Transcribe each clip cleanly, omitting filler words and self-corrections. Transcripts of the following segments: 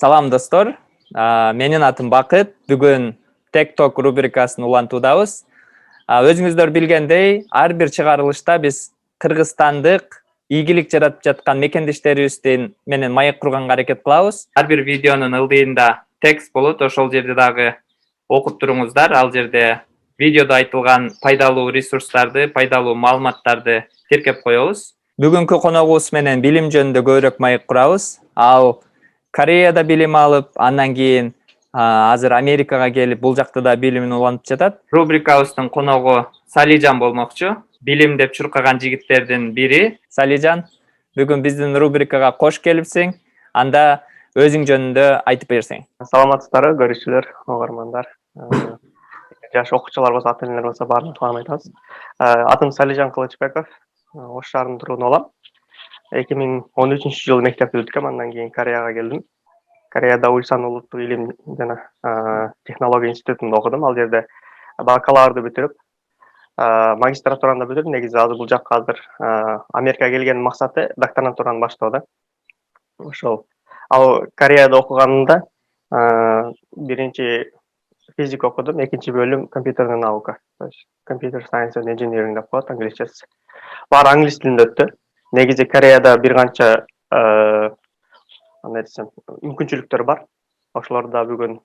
Салам достор. Менин атым Бакыт. Бүгүн TikTok рубрикасын улантуудабыз. Өзүңүздөр билгендей, ар бир чыгарылышта биз кыргызстандык ийгилик жаратып жаткан мекендештерибиздин менен маек курганга аракет кылабыз. Ар бир видеонун ылдыйында текст болот, ошол жерде дагы окуп туруңуздар. Ал жерде видеодо айтылган пайдалуу ресурстарды, пайдалуу маалыматтарды тиркеп коебуз. Бүгүнкү коногубуз менен билим жөнүндө көбүрөөк маек курабыз. Ал Кореяда билим алып, андан кийин азыр Америкага келип, бул жакта да билимин улантып жатат. Рубрикабыздын коногу Салижан болмокчу. Билим деп чуркаган жигиттердин бири. Салижан, бүгүн биздин рубрикага кош келипсиң. Анда өзүң жөнүндө айтып берсең. Саламатсыздарбы, көрүүчүлөр, угармандар. Жаш окуучулар болсо, ата энелер болсо баарына салам айтабыз. Атым Салижан Кылычбеков. Ош шаарынын тургуну болом. 2013-жылы мектепти бүткөм, андан кийин Кореяга келдим. Кореяда Ульсан улуттук илим жана технология институтунда окудум. Ал жерде бакалаврды бүтүрүп, магистратураны бүтүрүп, негизи азыр бул жакка Америкага келгендин максаты докторантураны баштоо да. Ошол. Ал Кореяда окуганымда биринчи физика окудум, экинчи бөлүм компьютерный наука. То есть computer science and engineering деп коет англисчеси. Баары англис тилинде өттү. Негизи Кореяда бир канча андай десем, мүмкүнчүлүктөр бар. Ошолорду да бүгүн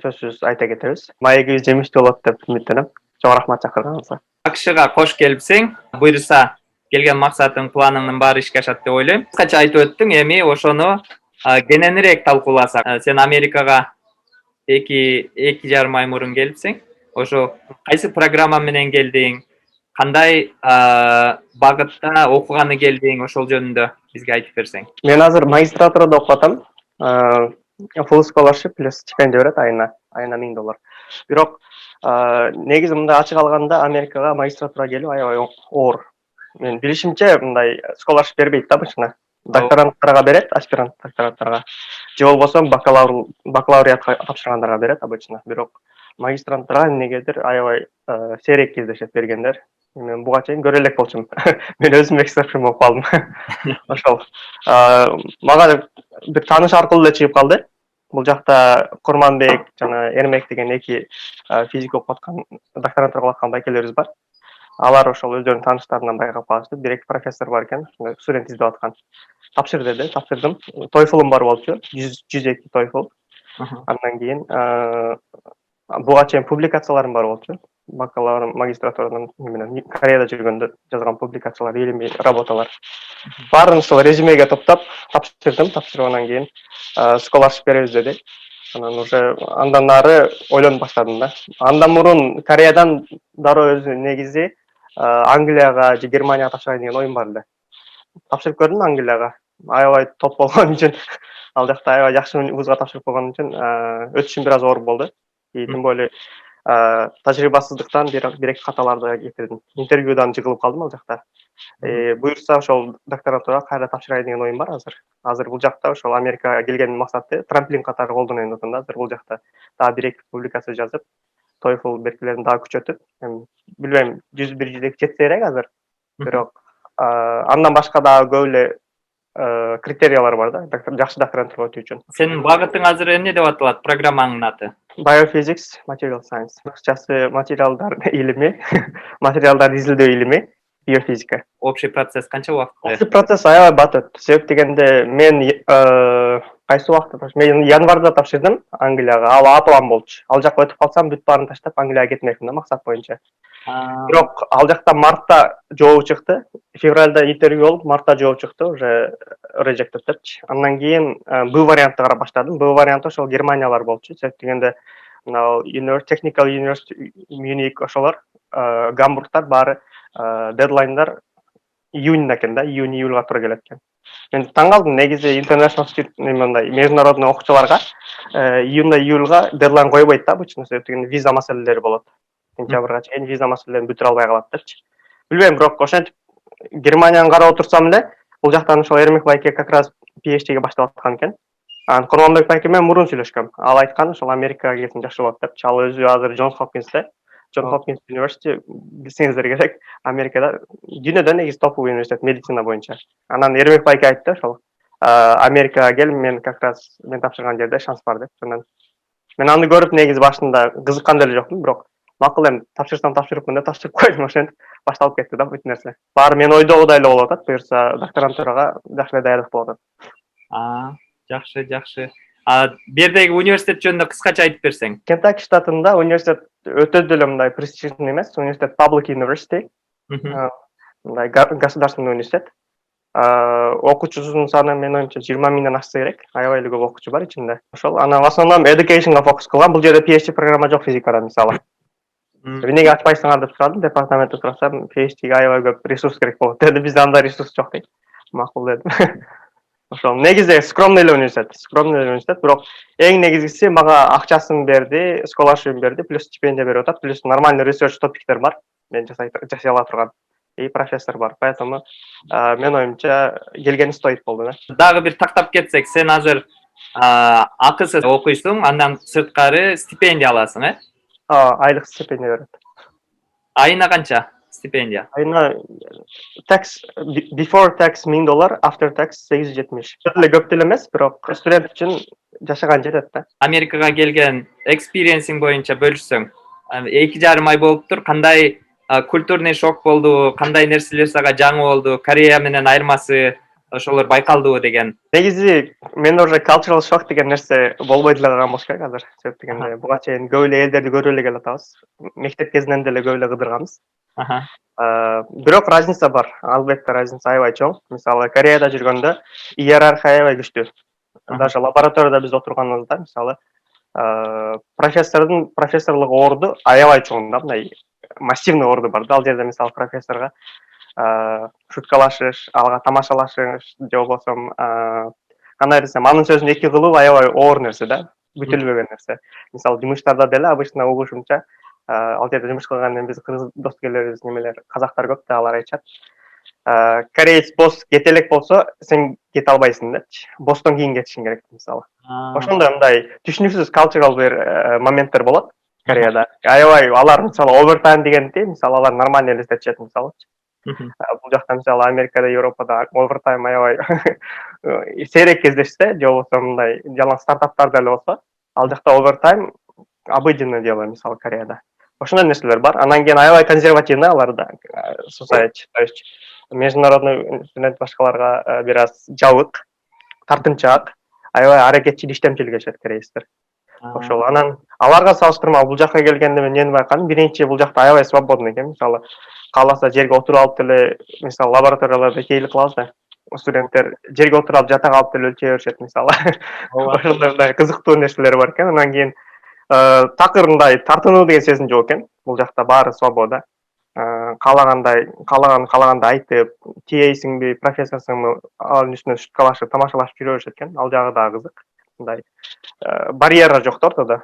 сөзсүз айта кетебиз. Маегибиз жемиштүү болот деп үмүттөнөм. Чоң рахмат чакырганыңызга. Акшыга кош келипсиң. Буйрса, келген максатың, планыңдын баары ишке ашат деп ойлойм. Кыскача айтып өттүң, эми ошону кененирээк талкууласак. Сен Америкага 2,5 ай мурун келипсиң. Ошо кайсы программа менен келдиң? Кандай багытта окуганы келдиң? Ошол жөнүндө бизге айтып берсең. Мен азыр магистратурада окуп атам. Full scholarship плюс стипендия берет айына $1000. Бирок негизи мындай ачык алганда Америкага магистратурага келип аябай оор. Мен билишимче мындай scholarship бербейт да обычно. Докторанттарга берет, аспирант докторанттарга. Же болбосо бакалавриатка тапшыргандарга берет обычно. Бирок магистранттарга эмнегедир аябай сейрек кездешет бергендер. Мен буга чейин көрө элек болчумун. Мен өзүм экспершн болуп калдым. Ошол. Мага бир тааныш аркылуу эле чыгып калды. Бул жакта Курманбек жана Эрмек деген эки физика окуп аткан, докторантура кылып аткан байкелерибиз бар. Алар ошол өздөрүнүн тааныштарынан байкап калышты. Бир эки профессор бар экен, студент издеп аткан. Тапшыр деди, тапшырдым. TOEFL'ым бар болчу, 102 TOEFL. Андан кийин буга чейин публикацияларым бар болчу. Бакалавр, магистратуранын менен Кореяда жүргөндө жазган публикациялар, илимий работалар. Баарын ошол резюмеге топтоп тапшырдым. Тапшыргандан кийин scholarship беребиз деди. Анан уже андан ары ойлонуп баштадым да. Андан мурун Кореядан дароо өзү негизи Англияга же Германияга тапшырайын деген оюм бар эле. Тапшырып көрдүм Англияга. Аябай топ болгон үчүн, ал жакта аябай жакшы вузга тапшырып койгон үчүн өтүшүм бир аз оор болду. Тем более тажрыйбасыздыктан бир эки каталарды кетирдим. Интервьюдан жыгылып калдым ал жакта. Буюрса ошол докторантурага кайра тапшырайын деген оюм бар азыр. Азыр бул жакта ошол Америкага келгендин максаты трамплин катары колдонойм деп атам да. Азыр бул жакта дагы бир эки публикация жазып, TOEFL беркилерин дагы күчөтүп, билбейм, 100-102 жетсе керек азыр. Бирок андан башка дагы көп эле критериялар бар да, жакшы докторантура өтүү үчүн. Сенин багытың азыр эмне деп аталат, программаңдын аты? Biophysics, Material Science. Кыскачасы материалдар илими, материалдар изилдөө илими, биофизика. Общий процесс канча убакытта? Общий процесс аябай бат өттү. Себеп дегенде мен кайсы убакытта мен январда тапшырдым Англияга. Ал аплан болчу. Ал жакка өтүп калсам бүт баарын таштап Англияга кетмекмин да максат боюнча. Бирок ал жакта мартта жооп чыкты. Февралда интервью болуп, мартта жооп чыкты, уже rejected депчи. Андан кийин Б вариантты карап баштадым. Б варианты ошол Германиялар болчу. Себеп дегенде мына Technical University Munich ошолор Гамбургтар баары дедлайндар июньда экен да, июльга туура келет экен. Мен таң калдым, негизи international student мындай международный окуучуларга июльга дедлайн койбойт да обычно, себеп дегенде виза маселелери болот. Сентябрга чейин виза маселелерин бүтүрө албай калат депчи. Билбейм, бирок ошентип Германияны карап отурсам эле, бул жактан ошол Эрмек байке как раз PhD'ге баштап аткан экен. Курманбек байке менен мурун сүйлөшкөм. Ал айткан ошол Америкага келсем жакшы болот депчи. Ал өзү азыр Джонс Хопкинсте, Джон Хопкинс University, билсеңиздер керек, Америкада дүйнөдө негизи топовый университет медицина боюнча. Анан Эрмек байке айтты ошол Америкага кел, мен как раз мен тапшырган жерде шанс бар деп. Сонан мен аны көрүп негизи башында кызыккан деле жокмун, бирок макул эми тапшырсам тапшырыпмын деп тапшырып койдум, ошентип башталып кетти да бүт нерсе. Баары мен ойдогудай эле болуп атат, буюрса докторантурага жакшы эле даярдык болуп атат. Жакшы, жакшы. Бердеги университет жөнүндө кыскача айтып берсең. Кентаки штатында университет өтө деле мындай престижный эмес, университет Public University, мындай государственный университет. Окуучусунун саны менин оюмча 20 миңден ашса керек. Аябай эле көп окуучу бар ичинде. Ошол анан в основном educationга фокус кылган. Бул жерде PhD программа жок физикада мисалы. Эмнеге ачпайсыңар деп сурадым, департаментте сурасам, PhDге аябай көп ресурс керек болот деди. Бизде андай ресурс жок дейт. Макул дедим. Ошол негизи скромный эле университет, бирок эң негизгиси мага акчасын берди, scholarship берди, плюс стипендия берип атат, плюс нормальный research топиктер бар. Мен жасай ала турган. И профессор бар. Поэтому мен оюмча келгени стоит болду да. Дагы бир тактап кетсек, сен азыр акысыз окуйсуң, андан сырткары стипендия аласың, Айлык стипендия берет. Айына канча стипендия? Айына tax before tax $1000, after tax 870. Деле көп деле эмес, бирок студент үчүн жашаган жетет да. Америкага келген экспириенсиң боюнча бөлүшсөң, 2,5 ай болуптур. Кандай культурный шок болду, кандай нерселер сага жаңы болду, Корея менен айырмасы ошолор байкалдыбы деген. Негизи мен уже cultural shock деген нерсе болбой деле калган болуш керек азыр. Себеп дегенде буга чейин көп эле элдерди көрүп эле келатабыз. Мектеп кезинен деле көп эле кыдырганбыз. Бирок разница бар. Албетте разница аябай чоң. Мисалы Кореяда жүргөндө иерархия аябай күчтүү. Даже лабораторияда биз отурганыбызда мисалы профессорлук орду аябай чоң да, мындай массивный орду бар да. Ал жерде мисалы профессорго шуткалашыш, алга тамашалашыш, же болбосо кандай десем, анын сөзүн эки кылуу аябай оор нерсе да, күтүлбөгөн нерсе. Мисалы жумуштарда деле обычно угушумча ал жерде жумуш кылгандан биз кыргыз достукелерибиз немелер, казактар көп да, алар айтышат. Кореец босс кете элек болсо, сен кете албайсың депчи. Босстон кийин кетишиң керек мисалы. Ошондой мындай түшүнүксүз cultural бир моменттер болот Кореяда. Аябай алар мисалы овертайм дегенди, мисалы алар нормально эле иштетишет мисалы. Бул жакта мисалы Америкада, Европада овертайм аябай сейрек кездешсе, же болбосо мындай жалаң стартаптарда эле болсо, ал жакта овертайм обыденное дело мисалы Кореяда. Ошондой нерселер бар. Анан кийин аябай консервативный аларда society, то есть международный студент башкаларга бир аз жабык, тартынчаак, аябай аракетчил, иштемчил келишет корейцтер. Ошол анан аларга салыштырмалуу бул жакка келгенде мен эмне байкадым? Биринчи бул жакта аябай свободный экен. Мисалы кааласа жерге отуруп алып деле, мисалы лабораторияларда кейли кылабыз да. Студенттер жерге отуруп алып жата калып деле өлчөй беришет мисалы. Ошондой кызыктуу нерселер бар экен. Анан кийин такыр мындай тартынуу деген сезим жок экен. Бул жакта баары свобода. Каалаган айтып, тиейсиңби, профессорсуңбу, анын үстүнө шуткалашып, тамашалашып жүрө беришет экен. Ал жагы дагы кызык. Мындай барьера жок да ортодо.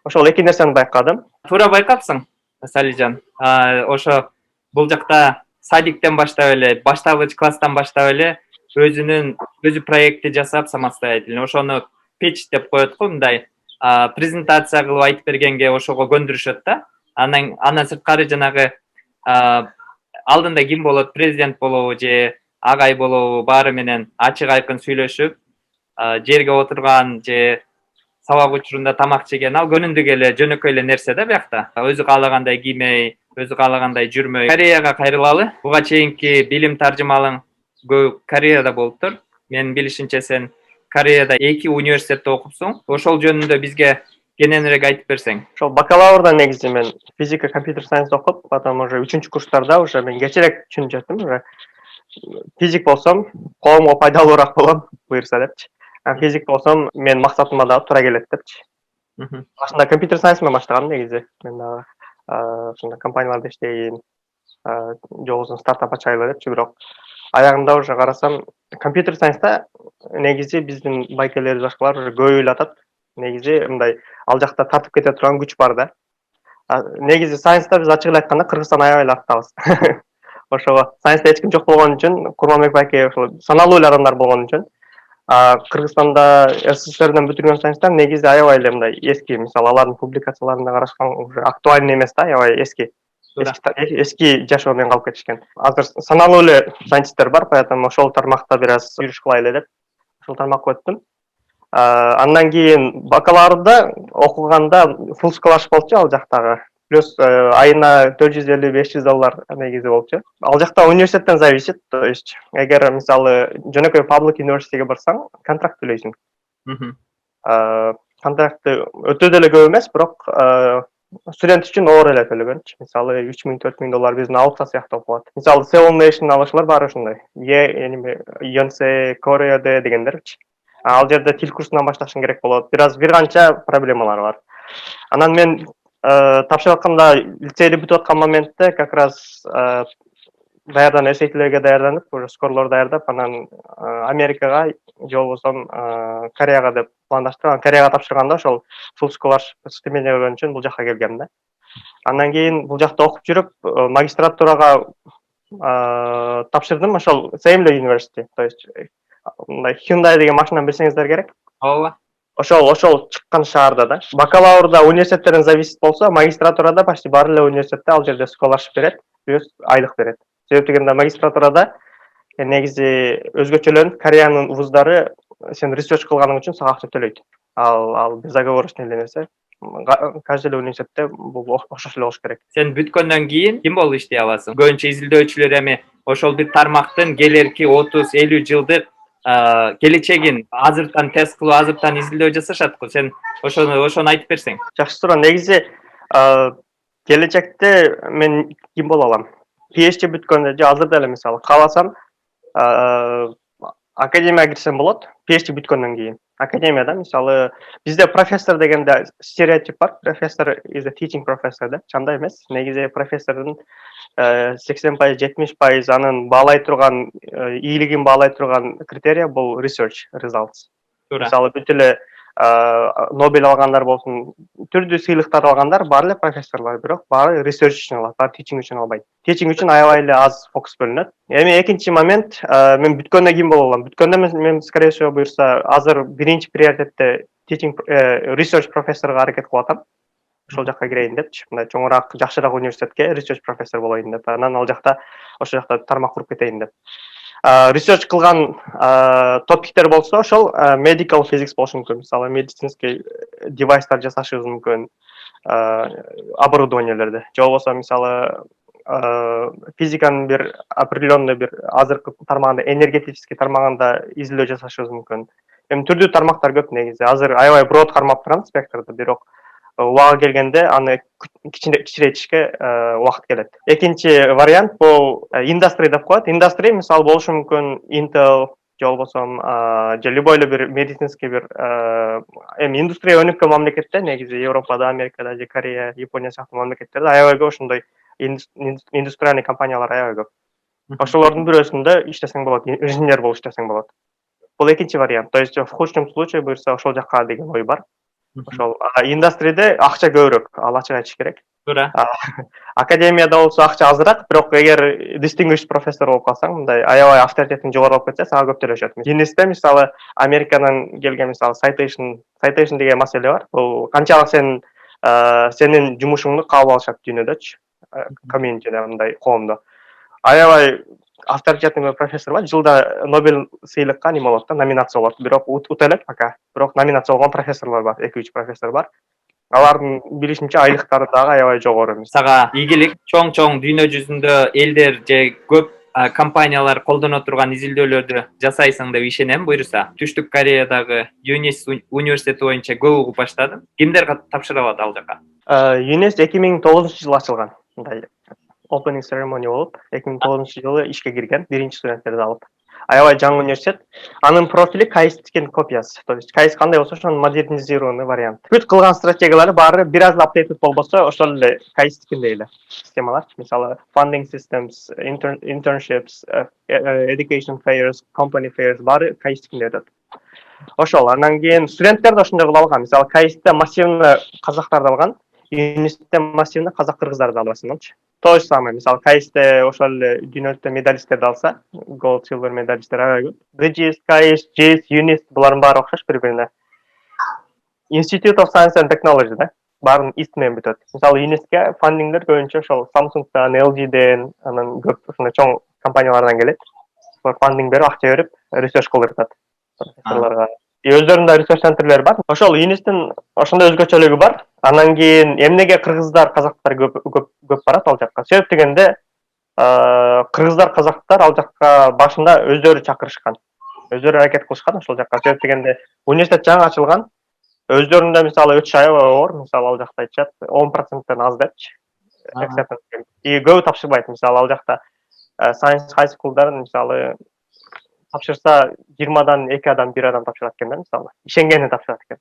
Ошол эки нерсени байкадым. Туура байкапсың, Салижан. Ошо бул жакта садиктен баштап эле, башталгыч класстан баштап эле өзү проектти жасап самостоятельно. Ошону pitch деп коет го, мындай презентация кылып айтып бергенге ошого көндүрүшөт да. Андан сырткары жанагы алдында ким болот, президент болобу же агай болобу, баары менен ачык айкын сүйлөшүп, жерге отурган же сабак учурунда тамак жеген, ал көнүндүк эле жөнөкөй эле нерсе да биякта. Өзү каалагандай киймей, өзү каалагандай жүрмөй. Кореяга кайрылалы. Буга чейинки билим таржымалың көп Кореяда болуптур. Менин билишимче сен Кореяда 2 университетте окупсуң. Ошол жөнүндө бизге кененирээк айтып берсең. Ошол бакалаврда негизи мен физика, компьютер сайенс окуп, потом уже 3-чү курстарда уже мен кечирээк түшүнүп жеттим. Уже физик болсом, коомго пайдалуураак болом, буюрса депчи. Физик болсом, мен максатыма дагы туура келет депчи. Башында компьютер сайенс менен баштагам негизи. Мен дагы ошондой компанияларда иштейин, же болбосо стартап ачайлы депчи, бирок аягында уже карасам, компьютер сайенста негизи биздин байкелерибиз башкалар уже көп ойлотот. Негизи мындай ал жакта тартып кете турган күч бар да. Негизи сайенста биз ачык эле айтканда Кыргызстан аябай эле артабыз. Ошого сайенста эч ким жок болгон үчүн, Курманбек байке ошол саналуу эле адамдар болгон үчүн, Кыргызстанда СССРден бүтүргөн сайенстар негизи аябай эле мындай эски, мисалы алардын публикацияларына карашкан уже актуальный эмес да, аябай эски. Эски жашоо менен калып кетишкен. Азыр саналуу эле сайентисттер бар, поэтому ошол тармакта бир аз жүрүш кылайлы деп ошол тармакка өттүм. Андан кийин бакалаврда окуганда full scholarship болчу ал жактагы. Плюс айына $450-500 негизи болчу. Ал жакта университеттен зависит, то есть эгер мисалы жөнөкөй public universityге барсаң, контракт төлөйсүң. Контрактты өтө деле көп эмес, бирок студент үчүн оор эле төлөгөнчү. Мисалы $3000-4000 биздин аукса сыяктуу окуп атат. Мисалы Seoul Nation алышылар баары ушундай. Yonsei, Кореяда дегендерчи. Ал жерде тил курсунан башташың керек болот. Бир канча проблемалар бар. Анан мен тапшырып атканда лицейди бүтүп аткан моментте как раз даярданып, эсейтилерге даярданып, уже скорлор даярдап, анан Америкага же болбосо Кореяга деп пландаштырып, Кореяга тапшырганда ошол full scholarship стипендия көргөн үчүн бул жака келгем да. Андан кийин бул жакта окуп жүрүп, магистратурага тапшырдым, ошол same эле university, то есть мындай Hyundai деген машинаны билсеңиздер керек. Ооба. Ошол чыккан шаарда да. Бакалаврда университеттерден зависит болсо, магистратурада почти баары эле университетте ал жерде scholarship берет, плюс айлык берет. Себеп дегенде магистратурада негизи өзгөчөлөнүп, Кореянын вуздары сен research кылганың үчүн сага акча төлөйт. Ал безоговорочный эле нерсе. Каждый эле университетте бул окшош эле болуш керек. Сен бүткөндөн кийин ким болуп иштей аласың? Көбүнчө изилдөөчүлөр эми ошол бир тармактын келерки 30-50 жылдык келечегин азыртан тест кылып, азыртан изилдөө жасашат го. Сен ошону айтып берсең. Жакшы суроо. Негизи келечекте мен ким боло алам? PhD бүткөндө же азыр деле мисалы кааласам академияга кирсем болот. PhD бүткөндөн кийин. Академияда мисалы бизде профессор дегенде стереотип бар. Профессор is a teaching professor да. Чандай эмес. Негизи профессордун 80%, 70% анын баалай турган, ийгилигин баалай турган критерия бул research results. Мисалы бүт эле Нобель алгандар болсун, түрдүү сыйлыктар алгандар баары эле профессорлор, бирок баары research үчүн алат, баары teaching үчүн албайт. Teaching үчүн аябай эле аз фокус бөлүнөт. Эми экинчи момент, мен бүткөндө ким боло алам? Бүткөндө мен скорее всего буюрса азыр биринчи приоритетте teaching research профессорго аракет кылып атам. Ошол жакка кирейин депчи. Мындай чоңураак, жакшыраак университетке research профессор болоюн деп. Анан ал жакта ошол жакта тармак куруп кетейин деп. Research кылган топиктер болсо, ошол medical physics болушу мүмкүн. Мисалы медицинский девайстар жасашыбыз мүмкүн, оборудованиелерди. Же болбосо мисалы физиканын бир определенный бир азыркы тармагында, энергетический тармагында изилдөө жасашыбыз мүмкүн. Эми түрдүү тармактар көп негизи. Азыр аябай broad кармап турам спектрди, бирок убагы келгенде аны кичирейтишке убакыт келет. Экинчи вариант бул industry деп коет. Industry мисалы болушу мүмкүн Intel же болбосо же любой эле бир медицинский бир эми индустрия өнүккөн мамлекетте, негизи Европада, Америкада же Корея, Япония сыяктуу мамлекеттерде аябай көп ошондой индустриальный компаниялар аябай көп. Ошолордун бирөөсүндө иштесең болот, инженер болуп иштесең болот. Бул экинчи вариант. То есть в худшем случае буюрса ошол жакка деген ой бар. Ошол индустриде акча көбүрөөк, ал ачык айтыш керек. Туура. Академияда болсо акча азыраак, бирок эгер distinguished профессор болуп калсаң, мындай аябай авторитетиң жогору болуп кетсе, сага көп төлөшөт. Юнисте мисалы Американан келген мисалы citation деген маселе бар. Бул канчалык сенин жумушуңду кабыл алышат дүйнөдөчү, комьюнитиде, мындай коомдо. Аябай авторитетный профессор бар. Жылда Нобель сыйлыкка неме болот да, номинация болот. Бирок утелет пока. Бирок номинация болгон профессорлор бар, 2-3 профессор бар. Алардын билишимче айлыктары дагы аябай жогору эмес. Сага ийгилик, чоң дүйнө жүзүндө элдер же көп компаниялар колдоно турган изилдөөлөрдү жасайсың деп ишенем. Буюрса, Түштүк Кореядагы ЮНИС университети боюнча көп угуп баштадым. Кимдер тапшыра алат ал жака? ЮНИС 2009-жылы ачылган. Мындай opening ceremony болуп, 2009-жылы ишке кирген, биринчи студенттерди алып. Аябай жаңы университет. Анын профили KAIST'тин копиясы. То есть KAIST кандай болсо, ошонун модернизированный вариант. Бүт кылган стратегиялары баары бир аз апдейтед болбосо, ошол эле KAIST'тиндей эле системалар. Мисалы funding systems, internships, education fairs, company fairs баары KAIST'тиндей өтөт. Ошол. Андан кийин студенттер да ошондой кылып алган. Мисалы KAIST'те массивный казактарды алган, ЮНИСТте массивный казак кыргыздарды албасыңчы. То же самое. Мисалы KAIST'те ошол эле дүйнөдө медалисттерди алса, gold, silver медалисттер аябай көп. DGS, KAIST, JIS, UNIST булардын баары окшош бири-бирине. Institute of Science and Technology да, баарын ист менен бүтөт. Мисалы UNISTке фандингдер көбүнчө ошол Samsung'дан, LG'ден, анан көп ошондой чоң компаниялардан келет. Фандинг берип, акча берип, research кылдыртат. профессорлорго. Өздөрүнүн research centерлери бар. Ошол юнистин ошондой өзгөчөлүгү бар. Анан кийин эмнеге кыргыздар, казактар көп барат ал жакка? Себеп дегенде, кыргыздар, казактар ал жакка башында өздөрү чакырышкан. Өздөрү аракет кылышкан ошол жакка. Себеп дегенде, университет жаңы ачылган. Өздөрүндө мисалы өтүш аябай оор, мисалы ал жакта айтышат 10%тен аз депчи. И көбү тапшырбайт. Мисалы ал жакта Science High School'дарын мисалы тапшырса 20-дан 2 адам, 1 адам тапшырат экен да, мисалы. Ишенгени тапшырат экен.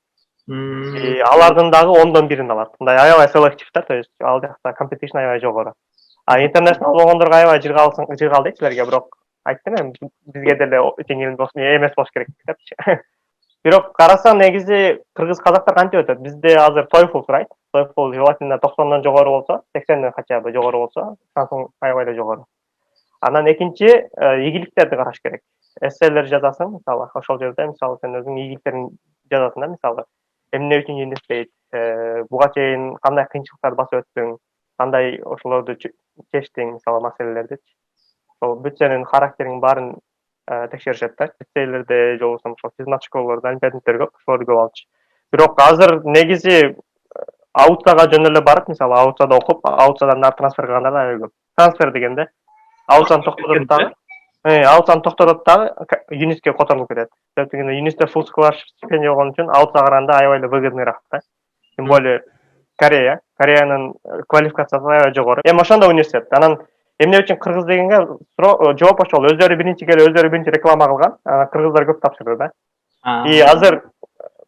Алардын дагы 10дон 1-ин алат. Мындай аябай селектив да, то есть ал жакта competition аябай жогору. International болгондорго аябай жыргалдыйт силерге, бирок айттым эми бизге деле тең эле эмес болуш керек депчи. Бирок карасаң негизи кыргыз казактар кантип өтөт? Бизде азыр TOEFL сурайт. TOEFL желательно 90дон жогору болсо, 80ден хотя бы жогору болсо, шансың аябай эле жогору. Анан экинчи ийгиликтерди караш керек. Эсселер жазасың, мисалы, ошол жерде мисалы сен өзүң ийгиликтерин жазасың да, мисалы, эмне үчүн жөнүндө иштейт, буга чейин кандай кыйынчылыктарды басып өттүң, кандай ошолорду чечтиң, мисалы, маселелердичи. Ошол бүт сенин характериң баарын текшеришет да. Лицейлерде же болбосо ошол физмат школаларда олимпиадниктер көп, ошолорду көп алчу. Бирок азыр негизи аутсага жөн эле барып, мисалы, аутсада окуп, аутсадан трансфер кылгандар да көп. Трансфер дегенде аутсан токтотот дагы юниске которулуп кетет. Себеп дегенде юнисте full scholarship стипендия болгон үчүн аутсага караганда аябай эле выгодныйраак да. Тем более Кореянын квалификациясы аябай жогору. Эми ошондой университет. Анан эмне үчүн кыргыз дегенге жооп ошол. Өздөрү биринчи келип, өздөрү биринчи реклама кылган. Кыргыздар көп тапшырды да. И азыр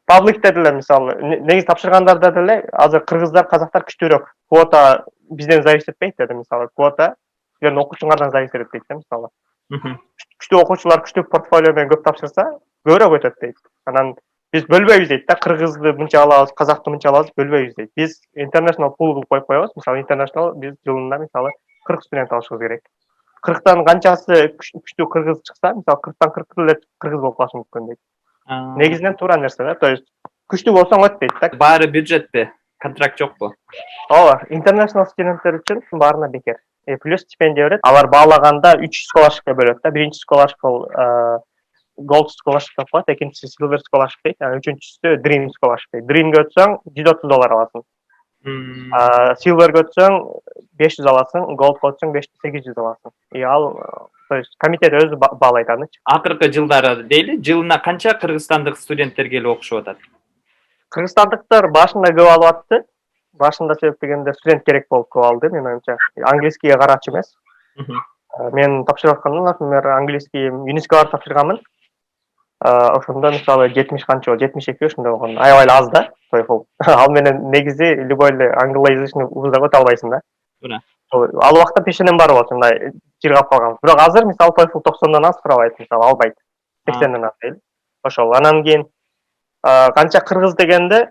пабликте деле мисалы, негизи тапшыргандарда деле азыр кыргыздар, казактар күчтүүрөөк. Квота бизден зависит этпейт деди, мисалы. Квота силердин окуучуңардан зависит этпейт да, мисалы. Күчтүү окуучулар күчтүү портфолио менен көп тапшырса, көбүрөөк өтөт дейт. Анан биз бөлбөйбүз дейт да, кыргызды мынча алабыз, казакты мынча алабыз, бөлбөйбүз дейт. Биз international pool кылып коюп коебуз. Мисалы, international биз жылында мисалы 40 студент алышыбыз керек. 40тан канчасы күчтүү кыргыз чыкса, мисалы 40тан 40 эле кыргыз болуп калышы мүмкүн дейт. Негизинен туура нерсе да, то есть күчтүү болсоң өтпейт да. Баары бюджетпи? Контракт жокпу? Ооба, international студенттер үчүн баарына бекер. Плюс стипендия берет. Алар баалаганда 3 scholarship'e бөлөт да. Биринчи scholarship gold scholarship деп коет, экинчиси silver scholarship дейт, анан үчүнчүсү dream scholarship дейт. Dream'ге өтсөң $130 аласың. Silver'ге өтсөң 500 аласың, gold'га өтсөң 800 аласың. И ал, то есть комитет өзү баалайт аны. Акыркы жылдары дейли, жылына канча кыргызстандык студенттер келип окушуп атат? Кыргызстандыктар башында көп алып атты. Башында себеп дегенде студент керек болуп көп алды, мен оюмча. Английскийге карачу эмес. Мен тапшырып атканда, например, английский юниске барып тапшырганмын. Ошондо мисалы 70 канча, 72 ошондой болгон. Аябай эле аз да, TOEFL. Ал менен негизи любой эле англоязычный вузда өтө албайсың да. Туура. Ал убакта пешенем бар болчу, мындай жыргап калган. Бирок азыр мисалы TOEFL 90дан аз сурабайт, мисалы албайт. 80ден аз дейли. Ошол. Анан кийин канча кыргыз дегенде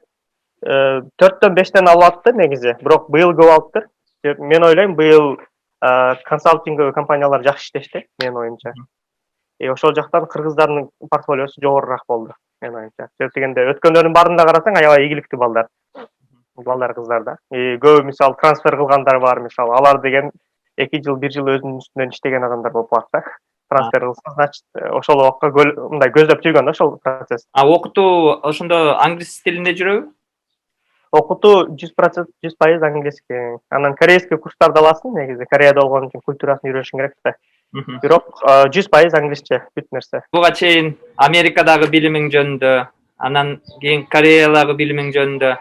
4дөн 5ден алып атты негизи. Бирок быйыл көп алыптыр. Мен ойлойм, быйыл консалтинг компаниялар жакшы иштешти, менин оюмча. Ошол жактан кыргыздардын портфолиосу жогорураак болду, менин оюмча. Себеп дегенде өткөндөрдүн баарында карасаң аябай ийгиликтүү балдар. Балдар, кыздар да. Көбү мисалы трансфер кылгандар бар, мисалы. Алар деген 2 жыл, 1 жыл өзүнүн үстүнөн иштеген адамдар болуп калат да. Трансфер кылса, значит, ошол убакка мындай көздөп жүргөн да ошол процесс. Окутуу ошондо англис тилинде жүрөбү? Окутуу 100% английский. Анан корейский курстарды аласың, негизи. Кореяда болгон үчүн культурасын үйрөнүшүң керек да. Бирок 100% англисче бүт нерсе. Буга чейин Америкадагы билимиң жөнүндө, анан кийин Кореядагы билимиң жөнүндө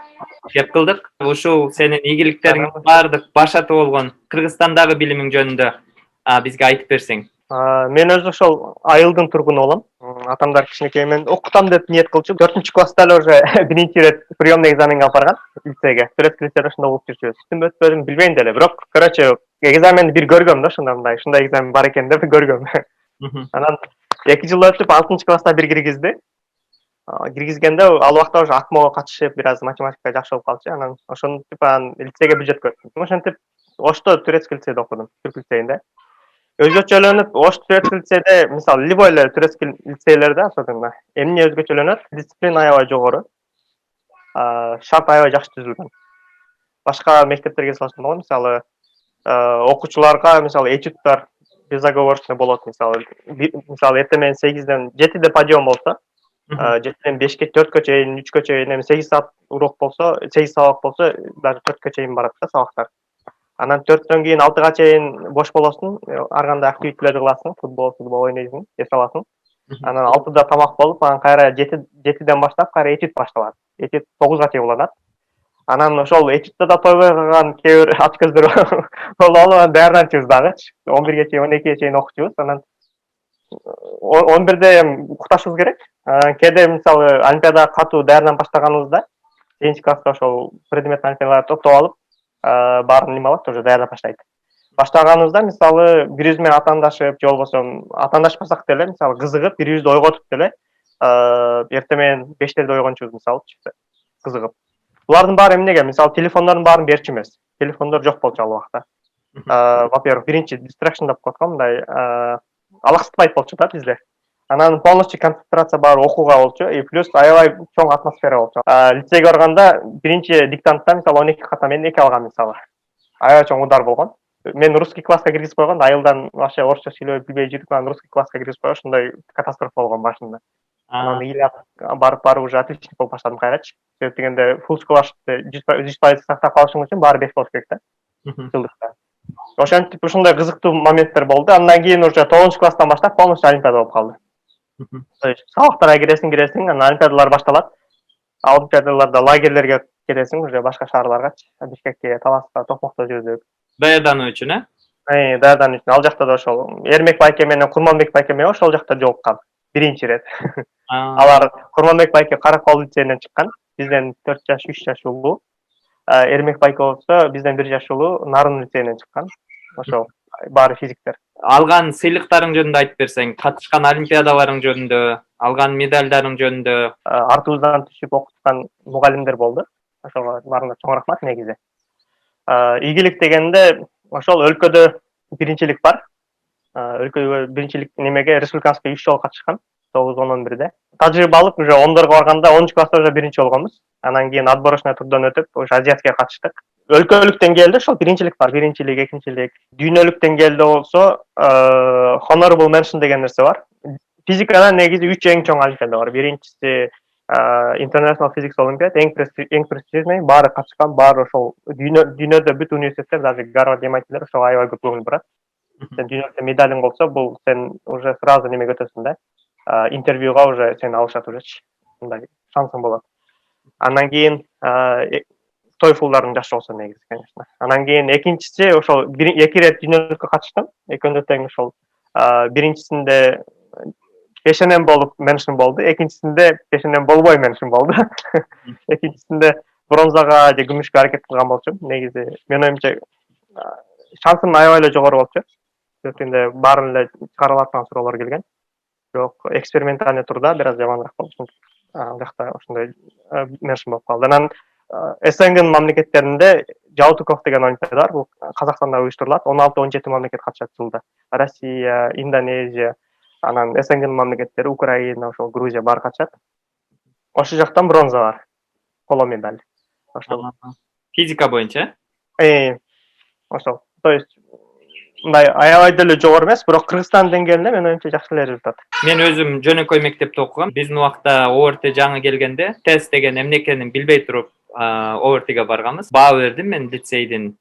кеп кылдык. Ушул сенин ийгиликтериң баардык башаты болгон Кыргызстандагы билимиң жөнүндө бизге айтып берсең. Мен өзү ошол айылдын тургуну болом. Атамдар кичинекей мен окутам деп ниет кылчу. 4-класста эле уже биринчи ирет приемный экзаменге алып барган лицейге. Турецкий лицейде ошондо окуп жүрчүбүз. Түтүм өтпөдүм билбейм деле, бирок, короче, экзаменди бир көргөм да, ушундай экзамен бар экен деп көргөм. Анан 2 жыл өтүп 6-класста бир киргизди. Киргизгенде ал убакта уже АКМОго катышып, бир аз математика жакшы болуп калчу. Анан ошентип лицейге бюджет өттүм. Ошентип Ошто турецкий лицейде окудум, түрк лицейинде. Өзгөчөлөнүп, Ош турецкий лицейде, мисалы, любой эле турецкий лицейлерде особенно эмне өзгөчөлөнөт? Дисциплина аябай жогору. Шарт аябай жакшы түзүлгөн. Башка мектептерге салыштырмалуу, мисалы, окуучуларга, мисалы, этюдтар безоговорочный болот, мисалы, эртең менен 8ден 7де подъем болсо, жетиден бешке, төрткө чейин, үчкө чейин, эми 8 саат урок болсо, 8 сабак болсо, даже 4кө чейин барат да сабактар. Анан 4төн кийин 6га чейин бош болосуң, ар кандай активитилерди кыласың, футбол ойнойсуң, эс аласың. Анан 6да тамак болуп, анан кайра 7ден баштап кайра этюд башталат. Этюд 9га чейин уланат. Анан ошол этюдта да тойбой калган кээ бир ач көздөр болуп алып, даярданчубуз дагычы. 11ге чейин, 12ге чейин окучубуз. Анан 11де укташыбыз керек. Кээде мисалы олимпиадага катуу даярданып баштаганыбызда 7-класста ошол предмет олимпиадаларды топтоп алып, баарын неме алат, уже даярдап баштайт. Баштаганыбызда мисалы бири-бирибиз менен атаандашып, же болбосо атаандашпасак деле, мисалы кызыгып, бири-бирибизди ойготуп деле, эртең менен 5терде ойгончубуз мисалычы, кызыгып. Булардын баары эмнеге? Мисалы телефондордун баарын берчү эмес. Телефондор жок болчу ал убакта. Во-первых, биринчи distraction деп коет го, мындай алаксытпайт болчу да бизде. Анан полностью концентрация баары окууга болчу, и плюс аябай чоң атмосфера болчу. Лицейге барганда биринчи диктантта мисалы 12 ката мен 2 алгам мисалы. Аябай чоң удар болгон. Мен русский класска киргизип койгон, айылдан вообще орусча сүйлөбөй билбей жүрүп, анан русский класска киргизип койгон, ушундай катастрофа болгон башында. Анан ыйлап барып уже отличник болуп баштадым кайрачы. Себеп дегенде full scholarship'ти 100% сактап калышың үчүн баары 5 болуш керек да. Жылдыкта. Ошентип ушундай кызыктуу моменттер болду. Андан кийин уже 9-класстан баштап полностью олимпиада болуп калды. То есть сабактарга киресиң, анан олимпиадалар башталат. Олимпиадаларда лагерлерге кетесиң, уже башка шаарларгачы, Бишкекке, Таласка, Токмокто жүрдүк. Даярдануу үчүн, Даярдануу үчүн. Ал жакта да ошол Эрмек байке менен Курманбек байке менен ошол жакта жолуккан. Биринчи ирет. Алар Курманбек байке Каракол лицейинен чыккан. Бизден 4 жаш, 3 жаш улуу. Эрмек байке болсо бизден 1 жаш улуу Нарын лицейинен чыккан. Ошол баары физиктер. Алган сыйлыктарың жөнүндө айтып берсең, катышкан олимпиадаларың жөнүндө, алган медальдарың жөнүндө. Артыбыздан түшүп окуткан мугалимдер болду. Ошого баарына чоң рахмат негизи. Ийгилик дегенде ошол өлкөдө биринчилик бар. Өлкөдө биринчилик немеге республиканский 3 жолу катышкан. 9-11-де. Тажрыйба алып уже 10дорго барганда 10-класста уже биринчи болгонбуз. Анан кийин отборочный турдан өтүп, уже азиатка катыштык. Өлкөлүк деңгээлде ошол биринчилик бар, биринчилик, экинчилик. Дүйнөлүк деңгээлде болсо, honorable mention деген нерсе бар. Физикада негизи 3 эң чоң олимпиада бар. Биринчиси International Physics Olympiad, эң престижный, баары катышкан, баары ошол дүйнөдө бүт университеттер, даже Гарвард, MIT-лер ошого аябай көп көңүл бурат. Сен дүйнөлүккө медалиң болсо, бул сен уже сразу немеге өтөсүң да. Интервьюга уже сени алышат уже. Мындай шансың болот. Андан кийин TOEFL-дарын жакшы болсо негизи, конечно. Анан кийин экинчиси ошол 2 ирет дүйнөлүккө катыштым. Экөөндө тең ошол биринчисинде пешенем болуп меншин болду, экинчисинде пешенем болбой меншин болду. Экинчисинде бронзага же күмүшкө аракет кылган болчумун. Негизи менин оюмча шансым аябай эле жогору болчу. Себебинде баарын эле чыгара алат суроолор келген. Бирок экспериментальный турда бир аз жаманыраак болду. Ал жакта ошондой меншин болуп калды. Анан СНГ мамлекеттеринде Жаутуков деген олимпиада бар. Бул Казакстанда уюштурулат. 16-17 мамлекет катышат жылда. Россия, Индонезия, анан СНГ мамлекеттери, Украина, ошол Грузия баары катышат. Ошол жактан бронза бар. Коло медаль. Ошол. Физика боюнча? Ошол. То есть мындай аябай деле жогору эмес, бирок Кыргызстан деңгээлинде менин оюмча жакшы эле результат. Мен өзүм жөнөкөй мектепте окугам. Биздин убакта ОРТ жаңы келгенде тест деген эмне экенин билбей туруп ОРТге барганбыз. Баа бердим мен лицейдин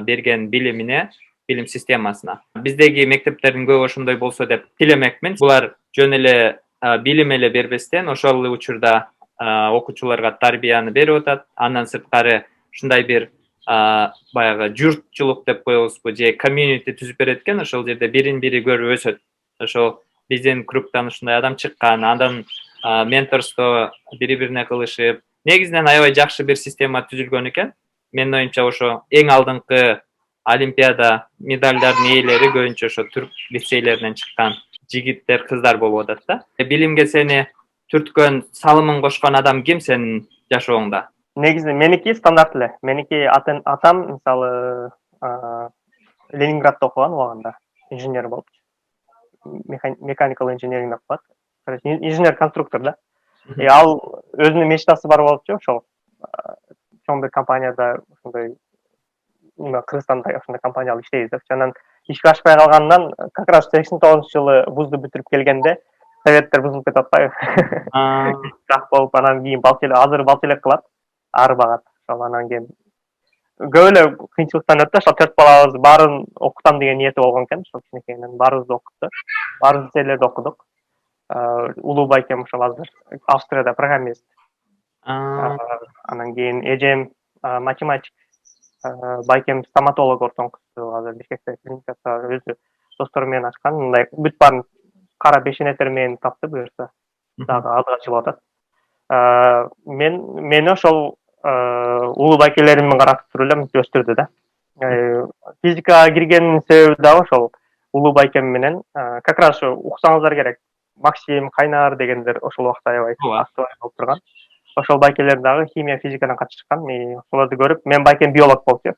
берген билимине, билим системасына. Биздеги мектептердин көбү ошондой болсо деп тилемекмин. Булар жөн эле билим эле бербестен ошол учурда окуучуларга тарбияны берип атат. Андан сырткары ушундай бир баягы журтчулук деп коебузбу, же комьюнити түзүп берет экен. Ошол жерде бирин бири көрүп өсөт. Ошол биздин кругтан ушундай адам чыккан, андан менторство бири-бирине кылышып, негизинен аябай жакшы бир система түзүлгөн экен. Менин оюмча ошо эң алдыңкы олимпиада медальдардын ээлери көбүнчө ошо түрк лицейлеринен чыккан жигиттер, кыздар болуп атат да. Билимге сени түрткөн, салымын кошкон адам ким сенин жашооңда? Негизи меники стандарт эле. Меники атам мисалы Ленинградда окуган убагында, инженер болуп. Mechanical engineering деп коет. Инженер-конструктор да. Ал өзүнүн мечтасы бар болчу, ошол чоң бир компанияда ошондой Кыргызстанда ошондой компанияда иштейбиз деп. Анан ишке ашпай калгандан, как раз 89-жылы вузду бүтүрүп келгенде советтер бузулуп кетип атпайбы? Так болуп анан кийин азыр балт элек кылат, арбагат. Ошол анан кийин көп эле кыйынчылыктан өттү. Ошол 4 балабыз баарын окутам деген ниети болгон экен. Ошол кичинекейинен баарыбызды окутту. Баарыбыз лицейлерде окудук. Улуу байкем ошол азыр Австрияда программист. Анан кийин эжем математик, байкем стоматолог ортоңкусу, азыр Бишкекте клиникада өзү достору менен ачкан. Мындай бүт баарын кара пешенетер менен тапты буюрса. Дагы алдыга чыгып атат. Мени ошол улуу байкелеримдин каратып туруп эле мынтип өстүрдү да. Физикага киргендин себеби дагы ошол улуу байкем менен как раз уксаңыздар керек. Максим, Кайнар дегендер ошол убакта аябай актуаль болуп турган. Ошол байкелер дагы химия, физикадан катышкан. Мен ошолорду көрүп, мен байкем биолог болчу.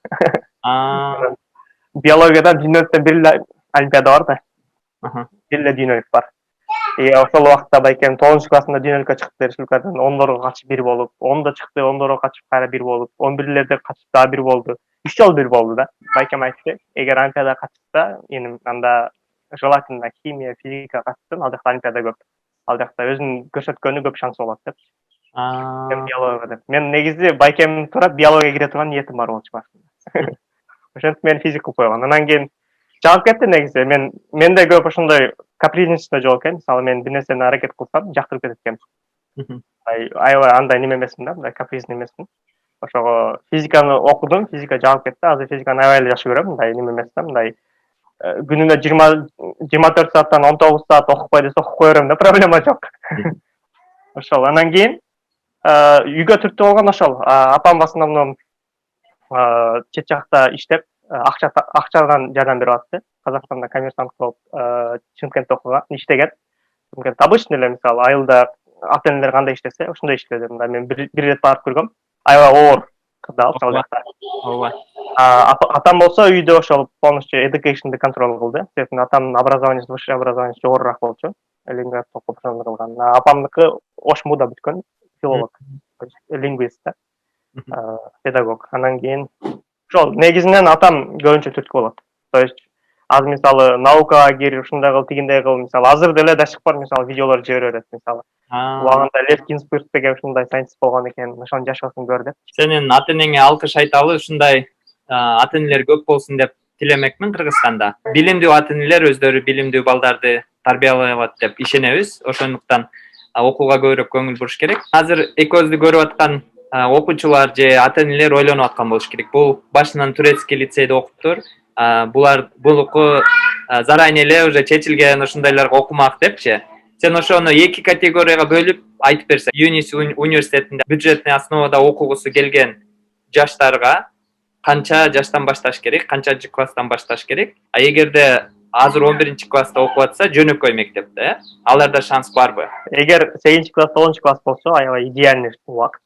Биологиядан дүйнөлүктөн бир эле олимпиада бар да. Бир эле дүйнөлүк бар. Ошол убакта байкем 9 классында дүйнөлүккө чыкты, республикадан 10дорго катышып 1 болуп, 10да чыкты, 10дорго катышып кайра 1 болуп, 11лерде катышып дагы 1 болду. 3 жолу 1 болду да. Байкем айтты, эгер олимпиадага катышса, эним анда желательно химия, физика катышсын, ал жакта олимпиада көп. Ал жакта өзүнүн көрсөткөнү көп шансы болот деп. Мен биология деп. Мен негизи байкем турат биология кире турган ниетим бар болчу башында. Ошентип мен физик кылып койгон. Анан кийин жагып кетти негизи. Менде көп ошондой капризничный жол экен. Мисалы мен бир нерсени аракет кылсам, жактырып кетет экенмин. Аябай андай неме эмесмин да, мындай капризный эмесмин. Ошого физиканы окудум, физика жагып кетти. Азыр физиканы аябай эле жакшы көрөм, мындай неме эмес да, мындай күнүнө 24 сааттан 19 саат окупай десе окуп кое берем да, проблема жок. Ошол анан кийин үйгө түртүү болгон ошол. Апам в основном чет жакта иштеп, акчадан жардам берип атты. Казакстанда коммерсант болуп, Чымкентте окуган, иштеген. Чымкент обычный эле мисалы айылда ата энелер кандай иштесе, ошондой иштеди. Мында мен бир ирет барып көргөм. Аябай оор кырдаал ошол жакта. Ооба. Атам болсо үйдө ошол полностью education'ды контроль кылды. Себеби атамдын образованиеси, высшее образованиеси жогорураак болчу. Ленинград окуп ошондо кылган. Апамдыкы Ошмуда бүткөн, филолог, лингвист, педагог. Анан кийин ошол негизинен атам көбүнчө түрткү болот. То есть аз мисалы наукага кир, ушундай кыл, тигиндей кыл, мисалы азыр деле до сих пор мисалы видеолор жибере берет мисалы. Убагында Лев Гинзбург деген ушундай сайентист болгон экен, ошонун жашоосун көр деп. Сенин ата энеңе алкыш айталы, ушундай ата энелер көп болсун деп тилемекмин Кыргызстанда. Билимдүү ата энелер өздөрү билимдүү балдарды тарбиялайт деп ишенебиз. Ошондуктан окууга көбүрөөк көңүл буруш керек. Азыр экөөбүздү көрүп аткан окуучулар же ата энелер ойлонуп аткан болуш керек. Бул башынан турецкий лицейде окуптур. Булуку заранее эле уже чечилген ушундайларга окумак депчи. Сен ошону эки категорияга бөлүп айтып берсең, ЮНИС университетинде бюджетный основада окугусу келген жаштарга канча жаштан башташ керек, канча класстан башташ керек? Эгерде азыр 11-класста окуп атса, жөнөкөй мектепте, аларда шанс барбы? Эгер 8-класс, 10-класс болсо, аябай идеальный убакыт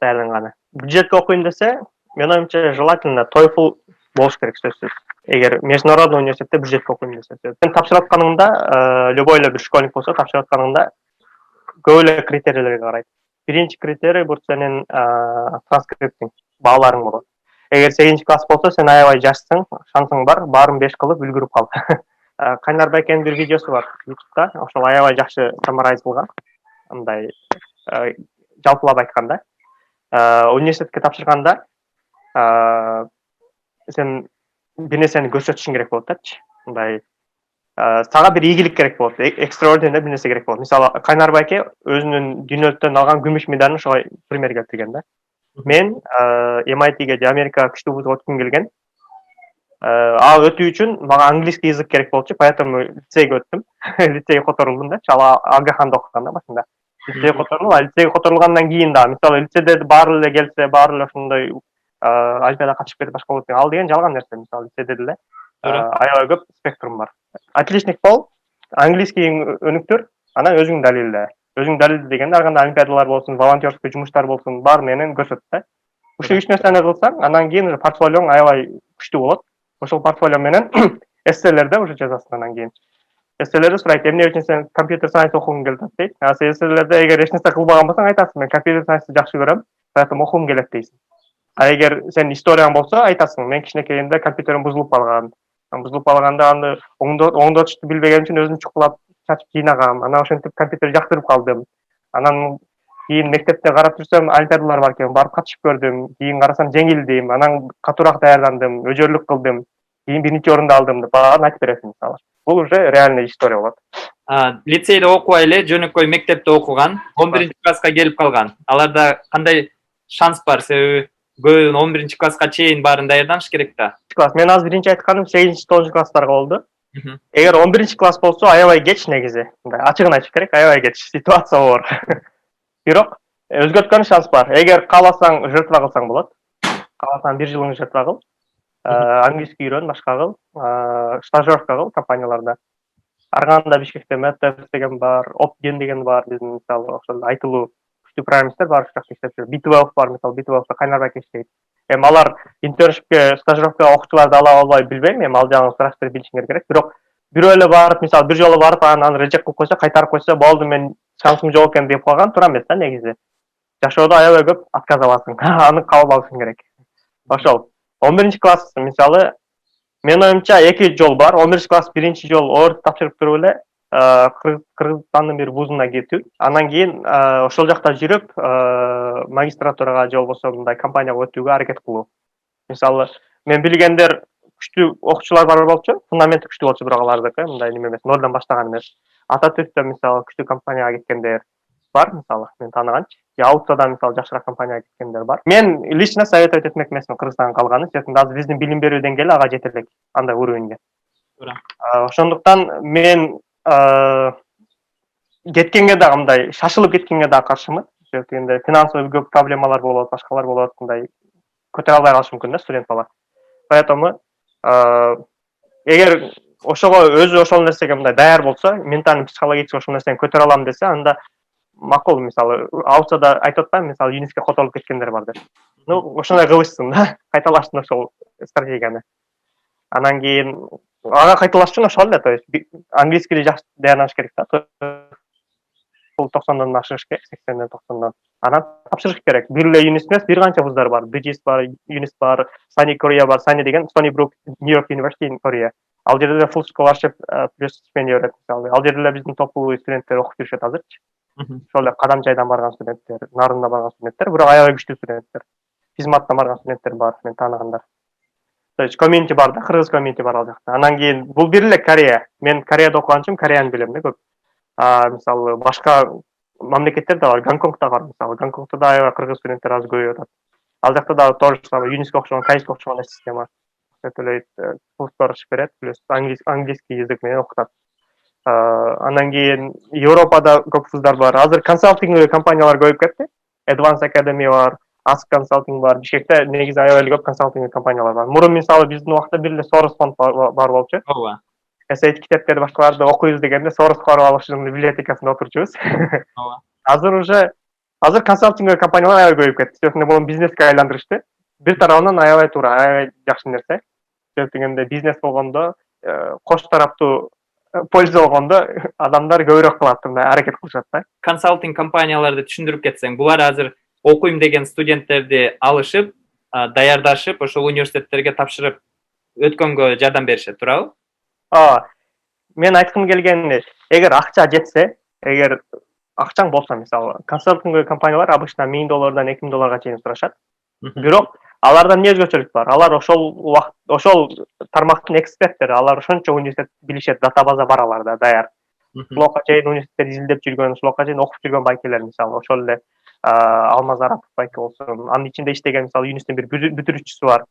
даярданганы. Бюджетке окуйм десе, менин оюмча желательно TOEFL болуш керек сөзсүз. Эгер международный университетте бюджетке окуйм десе. Мен тапшырып атканымда, любой эле бир школьник болсо, тапшырып атканымда көп эле критерийлерге карайт. Биринчи критерий бул сенин транскриптиң, бааларың болот. Эгер 8-класс болсо, сен аябай жашсың, шансың бар, баарын 5 кылып үлгүрүп кал. Кайнар байкенин бир видеосу бар YouTube'да, ошол аябай жакшы саммарайз кылган. Мындай жалпылап айтканда, университетке тапшырганда сен бир нерсени көрсөтүшүң керек болот дачы. Мындай сага бир ийгилик керек болот, экстраординарий бир нерсе керек болот. Мисалы, Кайнар байке өзүнүн дүйнөлүктөн алган күмүш медалын ошой пример келтирген да. Мен MIT-ге же Америкага күчтүү вузга өткүм келген. Ал өтүү үчүн мага английский язык керек болчу, поэтому лицейге өттүм. Лицейге которулдум да, Агаханда окуганда башында. Лицейге которулуп, лицейге которулгандан кийин да, мисалы, лицейде баары эле келсе, баары эле ошондой олимпиадага катышып кетип башка болот. Ал деген жалган нерсе, мисалы, лицейде деле аябай көп спектрум бар. Отличник бол, английскийиң өнүктүр, анан өзүң далилде. Өзүң далилде дегенде ар кандай олимпиадалар болсун, волонтерский жумуштар болсун, баары менен көрсөт да. Ушул 3 нерсени кылсаң, анан кийин портфолиоң аябай күчтүү болот. Ошол портфолио менен эсселерде уже жазасың анан кийин. Эсселерде сурайт, эмне үчүн сен компьютер сайенс окугуң келет дейт. Сен эсселерде эгер эч нерсе кылбаган болсоң айтасың, мен компьютер сайенсти жакшы көрөм, поэтому окугум келет дейсиң. Эгер сен историяң болсо, айтасың, мен кичинекейинде компьютерим бузулуп калган. Бузулуп калганда аны оңдотушту билбеген үчүн өзүм чукулап чачып жыйнагам, анан ошентип компьютер жактырып калдым. Анан кийин мектепте карап турсам олимпиадалар бар экен, барып катышып көрдүм. Кийин карасам жеңилдим, анан катуураак даярдандым, өжөрлүк кылдым. Кийин биринчи орунду алдым деп баарын айтып бересиң мисалы. Бул уже реальный история болот. Лицейде окубай эле жөнөкөй мектепте окуган, 11-класска келип калган. Аларда кандай шанс бар? Себеби көбүн 11-класска чейин баарын даярданыш керек да. Класс. Мен азыр биринчи айтканым 8-9 класстарга болду. Эгер 11-класс болсо аябай кеч негизи. Мындай ачыгын айтыш керек, аябай кеч. Ситуация оор. Бирок өзгөрткөн шанс бар. Эгер кааласаң жертва кылсаң болот. Кааласаң 1 жылың жертва кыл. Английский үйрөн, башка кыл, стажировка кыл компанияларда. Арганда, Бишкекте Мэттер деген бар, Opgen деген бар, биздин мисалы ошол айтылуу күчтүү программисттер бар, ушул жакта иштеп жүр. B12 бар, мисалы B12 Кайнарбек иштейт. Эми алар интерншипке, стажировкага окуучуларды ала албай билбейм, эми ал жагын сураштырып билишиңер керек. Бирок бирөө эле барып, мисалы бир жолу барып, анан рeject кылып койсо, кайтарып койсо, болду, мен шансым жок экен деп койган туура эмес да негизи. Жашоодо аябай көп отказ аласың. Аны кабыл алышың керек. Ошол 11-класс мисалы менин оюмча 2 жол бар. 11-класс биринчи жол орут тапшырып туруп эле Кыргызстандын бир вузуна кетүү. Анан кийин ошол жакта жүрүп, магистратурага же болбосо мындай компанияга өтүүгө аракет кылуу. Мисалы мен билгендер күчтүү окуучулар бар болчу, фундаменти күчтүү болчу, бирок алардыкы мындай неме эмес, нолдон баштаган эмес. Ататүрктө мисалы күчтүү компанияга кеткендер бар, мисалы мен тааныганчы. Аутода мисалы жакшыраак компанияга кеткендер бар. Мен лично советовать этмек эмесмин Кыргызстанга калганы, себеби азыр биздин билим берүү деңгээли ага жете элек, андай уровеньге. Ошондуктан мен кеткенге да мындай шашылып кеткенге да каршымын. Себеби финансовый көп проблемалар болот, башкалар болот, мындай көтөрө албай калышы мүмкүн да студент бала. Поэтому эгер ошого өзү ошол нерсеге мындай даяр болсо, ментальный психологически ошол нерсени көтөрө алам десе, анда макул. Мисалы аутсада айтып атпаймынбы, мисалы ЮНИСКе котолуп кеткендер бар деп. Ошондой кылышсың да, кайталаштың ошол стратегияны. Анан кийин ага кайталаш үчүн ошол эле, то есть английскийди жакшы даярданыш керек да. Бул 90дон ашыш керек, 80ден 90дон. Анан тапшырыш керек. Бир эле ЮНИС эмес, бир канча вуздар бар. BGS бар, ЮНИС бар, Sunny Korea бар, Sunny деген Stony Brook, New York University in Korea. Ал жерде full scholarship плюс стипендия берет мисалы. Ал жерде биздин топтуу студенттер окуп жүрүшөт азырчы. Ошол эле Кадам жайдан барган студенттер, Нарында барган студенттер, бирок аябай күчтүү студенттер. Физматтан барган студенттер бар, мен тааныгандар. То есть комьюнити бар да, кыргыз комьюнити бар ал жакта. Анан кийин бул бир эле Корея. Мен Кореяда окуган үчүн Кореяны билем да көп. Мисалы башка мамлекеттер да бар, Гонконгда бар мисалы. Гонконгдо да аябай кыргыз студенттер аз көбөйүп атат. Ал жакта да тоже самое ЮНИСКе окшогон, КАИСке окшогон система. Төлөйт, курстар берет, плюс английский язык менен окутат. Анан кийин Европада көп вуздар бар. Азыр консалтинг компаниялар көбөйүп кетти. Advance Academy бар, Ask Consulting бар. Бишкекте негизи аябай көп консалтинг компаниялар бар. Мурун мисалы биздин убакта бир эле Soros фонд бар болчу. Ооба. Эсейт китептерди башкаларды окуйбуз дегенде Soros карап алыш үчүн библиотекасында отурчубуз. Ооба. Азыр консалтинг компаниялар аябай көбөйүп кетти. Себеби буну бизнеске айландырышты. Бир тарабынан аябай туура, аябай жакшы нерсе. Себеби бизнес болгондо кош тараптуу польза болгондо адамдар көбүрөөк кылат, мындай аракет кылышат да. Консалтинг компанияларды түшүндүрүп кетсең, булар азыр окуйм деген студенттерди алышып, даярдашып, ошол университеттерге тапшырып өткөнгө жардам беришет, туурабы? Мен айткым келгени, эгер акча жетсе, эгер акчаң болсо, мисалы, консалтинг компаниялар обычно $1000 $2000 чейин сурашат. Бирок аларда эмне өзгөчөлүк бар? Алар ошол тармактын эксперттери, алар ошончо университет билишет, датабаза бар аларда даяр. Ушулга чейин университетте изилдеп жүргөн, ушулга чейин окуп жүргөн байкелер, мисалы, ошол эле Алмаз Арапов байке болсун, анын ичинде иштеген мисалы университеттин бир бүтүрүүчүсү бар.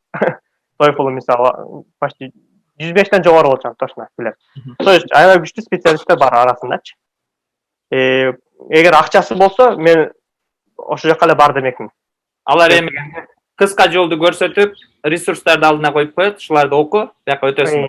TOEFL мисалы почти 105тен жогору болчу, точно билем. То есть аябай күчтүү специалисттер бар арасындачы. Эгер акчасы болсо, мен ошол жака эле бар демекмин. Алар эми кыска жолду көрсөтүп, ресурстарды алдына коюп коет, ушуларды оку, бияка өтөсүң.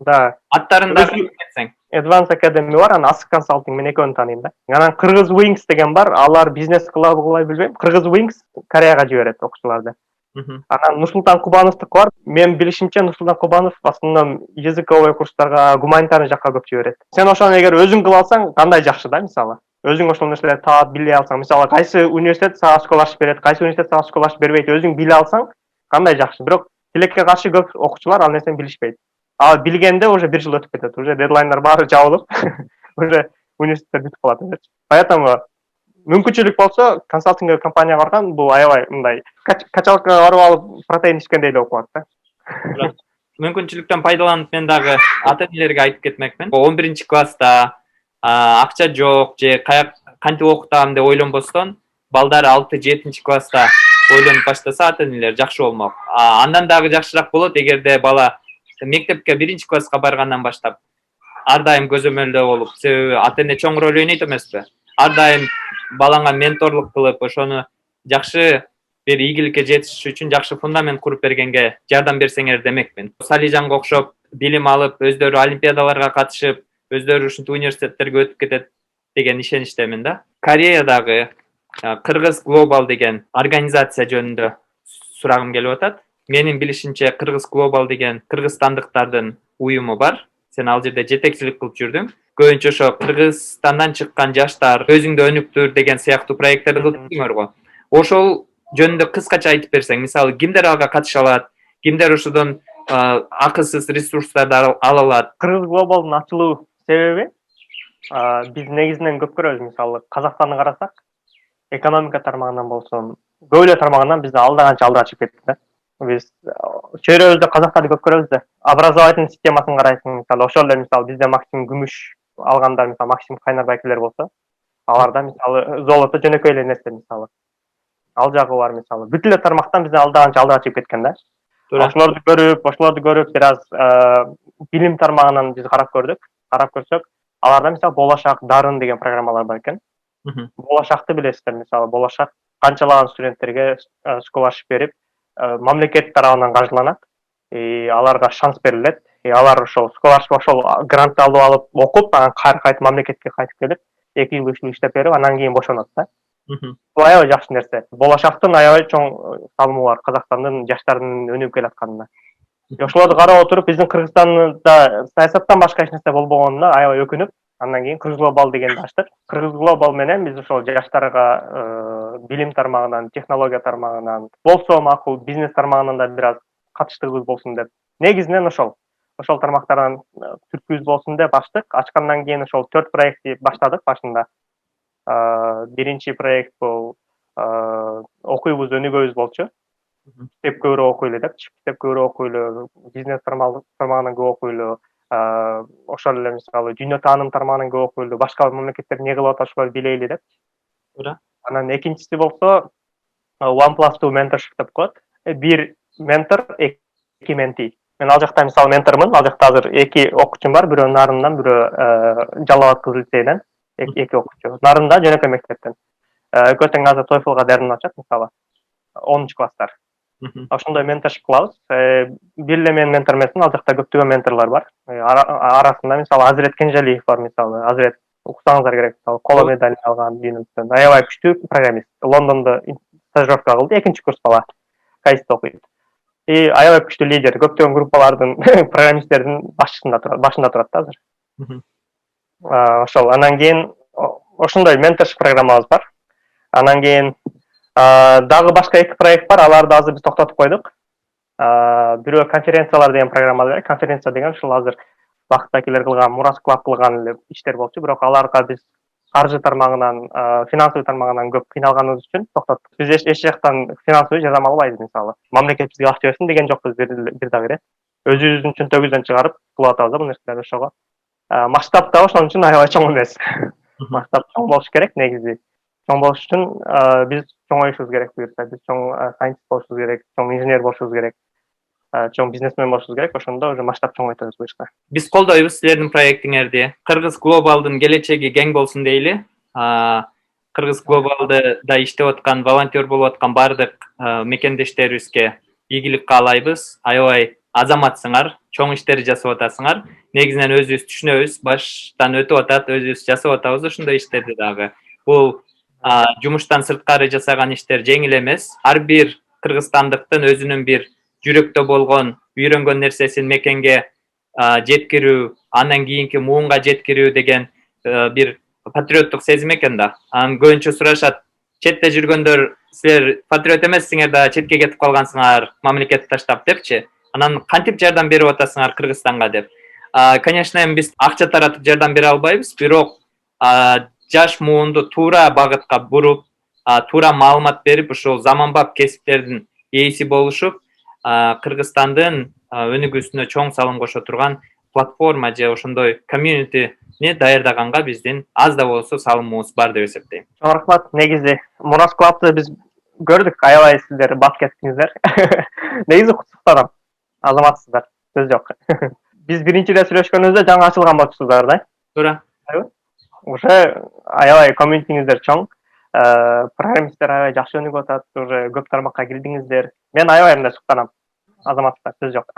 Да. Аттарын да билип кетсең. Advance Academy бар, анан Ask Consulting, мен экөөнү тааныйм да. Анан Кыргыз Wings деген бар, алар бизнес кылабы кылбай билбейм. Кыргыз Wings Кореяга жиберет окуучуларды. Анан Нурсултан Кубановдук бар. Мен билишимче Нурсултан Кубанов в основном языковой курстарга, гуманитарный жакка көп жиберет. Сен ошону эгер өзүң кыла алсаң, кандай жакшы да, мисалы. Өзүң ошол нерселерди таап биле алсаң, мисалы кайсы университет сага scholarship берет, кайсы университет сага scholarship бербейт, өзүң биле алсаң, кандай жакшы. Бирок тилекке каршы көп окуучулар ал нерсени билишпейт. Ал билгенде уже 1 жыл өтүп кетет, уже дедлайндар баары жабылып, уже университеттер бүтүп калат элечи. Поэтому мүмкүнчүлүк болсо консалтинг компанияга барган бул аябай мындай качалкага барып алып протеин ичкендей эле болуп калат да. Мүмкүнчүлүктөн пайдаланып мен дагы ата энелерге айтып кетмекмин. 11 класста акча жок же кантип окутам деп ойлонбостон, балдары 6-7 класста ойлонуп баштаса ата энелер жакшы болмок. Андан дагы жакшыраак болот эгерде бала мектепке 1-класска баргандан баштап ар дайым көзөмөлдө болуп, себеби ата эне чоң роль ойнойт эмеспи? Ар дайым балаңа менторлук кылып, ошону жакшы бир ийгиликке жетиш үчүн жакшы фундамент куруп бергенге жардам берсеңер демекмин. Салижанга окшоп билим алып, өздөрү олимпиадаларга катышып, өздөрү ушинтип университеттерге өтүп кетет деген ишеничтемин да. Кореядагы Кыргыз Global деген организация жөнүндө сурагым келип атат. Менин билишимче Кыргыз Global деген кыргызстандыктардын уюму бар. Сен ал жерде жетекчилик кылып жүрдүң. Көбүнчө ошо Кыргызстандан чыккан жаштар өзүңдү өнүктүр деген сыяктуу проекттерди кылып жүрдүңөр го. Ошол жөнүндө кыскача айтып берсең, мисалы кимдер ага катыша алат, кимдер ошодон акысыз ресурстарды ала алат? Кыргыз Global'дын ачылуу себеби биз негизинен көп көрөбүз, мисалы Казакстанды карасак, экономика тармагынан болсун, көп эле тармагынан бизди алда чыгып кетти да. Биз чөйрөбүздө Казактарды көп көрөбүз да. Образовательный системасын карайсың, мисалы ошол эле мисалы бизде Максим Күмүш алгандар, мисалы Максим Кайнарбайкелер болсо, аларда мисалы золото жөнөкөй эле нерсе мисалы. Ал жагы бар мисалы. Бүт эле тармактан бизди алда чыгып кеткен да. Ошолорду көрүп, бир аз билим тармагынан биз карап көрдүк. Карап көрсөк, аларда мисалы Болашак, Дарын деген программалар бар экен. Болашакты билесиздер, мисалы Болашак канчалаган студенттерге scholarship берип, мамлекет тарабынан каржыланат. Аларга шанс берилет. Алар ошол scholarship ошол грант алып окуп, анан кайтып мамлекетке кайтып келип, 2 жыл иштеп берип, анан кийин бошонот да. Бул аябай жакшы нерсе. Болашактын аябай чоң салымы бар Казакстандын жаштарынын өнүгүп келатканына. Ошолорду карап отуруп, биздин Кыргызстанда саясаттан башка эч нерсе болбогонуна аябай өкүнүп, андан кийин Кыргыз Global дегенди ачтык. Кыргыз Global менен биз ошол жаштарга билим тармагынан, технология тармагынан, болсо макул бизнес тармагынан да бир аз катыштыгыбыз болсун деп. Негизинен ошол тармактардан түрткүбүз болсун деп ачтык. Ачкандан кийин ошол 4 проектти баштадык башында. Биринчи проект бул окуйбуз, өнүгөбүз болчу. Китеп көбүрөөк окуйлу деп, китеп көбүрөөк окуйлу, бизнес тармагынан көп окуйлу, ошол эле мисалы дүйнө тааным тармагынан көп окуйлу, башка мамлекеттер эмне кылып атат ошолорду билели деп. Анан экинчиси болсо 1+2 mentorship деп коет. Бир ментор, 2 менти. Мен ал жакта мисалы ментормун, ал жакта азыр 2 окуучум бар, бирөө Нарындан, бирөө Жалал Абад Кызыл лицейден, 2 окуучу. Нарында жөнөкөй мектептен. Экөөтең азыр TOEFL-га даярданып атышат, мисалы 10-класстар. Ошондой менторшип кылабыз. Бир эле менин ментор эмесмин, ал жакта көптөгөн менторлор бар. Арасында мисалы Азирет Кенжалиев бар, мисалы. Азирет уксаңыздар керек, мисалы коло медаль алган дүйнөмүздөн. Аябай күчтүү программист. Лондондо стажировка кылды, 2-курс бала. Кайсты окуйт. Аябай күчтүү лидер, көптөгөн группалардын программисттердин башында турат да азыр. Ошол анан кийин ошондой менторшип программабыз бар. Анан кийин дагы башка 2 проект бар, аларды азыр биз токтотуп койдук. Бирөө конференциялар деген программа бар. Конференция деген ушул азыр бактакилер кылган, Мурас Клаб кылган эле иштер болчу, бирок аларга биз каржы тармагынан, финансовый тармагынан көп кыйналганыбыз үчүн токтоттук. Биз эч жактан финансовый жардам албайбыз, мисалы. Мамлекет бизге акча берсин деген жокпуз бир дагы эле. Өзүбүздүн чөнтөгүбүздөн чыгарып кылып атабыз да бул нерселерди ошого. Масштаб да ошон үчүн аябай чоң эмес. Масштаб чоң болуш керек негизи. Чоң болуш үчүн биз чоңоюшубуз керек буюрса, биз чоң сайентист болушубуз керек, чоң инженер болушубуз керек, чоң бизнесмен болушубуз керек, ошондо уже масштаб чоңойтабыз буюрса. Биз колдойбуз силердин проектиңерди. Кыргыз Global'дын келечеги кең болсун дейли. Кыргыз Global'да да иштеп аткан, волонтер болуп аткан бардык мекендештерибизге ийгилик каалайбыз. Аябай азаматсыңар, чоң иштерди жасап атасыңар. Негизинен өзүбүз түшүнөбүз, баштан өтүп атат, өзүбүз жасап атабыз ошондой иштерди дагы. Бул жумуштан сырткары жасаган иштер жеңил эмес. Ар бир кыргызстандыктын өзүнүн бир жүрөктө болгон, үйрөнгөн нерсесин мекенге жеткирүү, андан кийинки муунга жеткирүү деген бир патриоттук сезим экен да. Анан көбүнчө сурашат, четте жүргөндөр силер патриот эмессиңер да, четке кетип калгансыңар, мамлекетти таштап депчи. Анан кантип жардам берип атасыңар Кыргызстанга деп. Конечно, эми биз акча таратып жардам бере албайбыз, бирок жаш муунду туура багытка буруп, туура маалымат берип, ушул заманбап кесиптердин ээси болушуп, Кыргызстандын өнүгүүсүнө чоң салым кошо турган платформа же ошондой комьюнитини даярдаганга биздин аз да болсо салымыбыз бар деп эсептейм. Чоң рахмат. Негизи Мурас Клабты биз көрдүк, аябай сиздер бат кеттиңиздер. Негизи куттуктанам. Азаматсыздар. Сөз жок. Биз биринчи ирет сүйлөшкөнүбүздө жаңы ачылган болчусуздар да. Туура. Уже аябай комьюнитиңиздер чоң. Программисттер аябай жакшы өнүгүп атат. Уже көп тармакка кирдиңиздер. Мен аябай мындай суктанам. Азаматсыздар, сөз жок.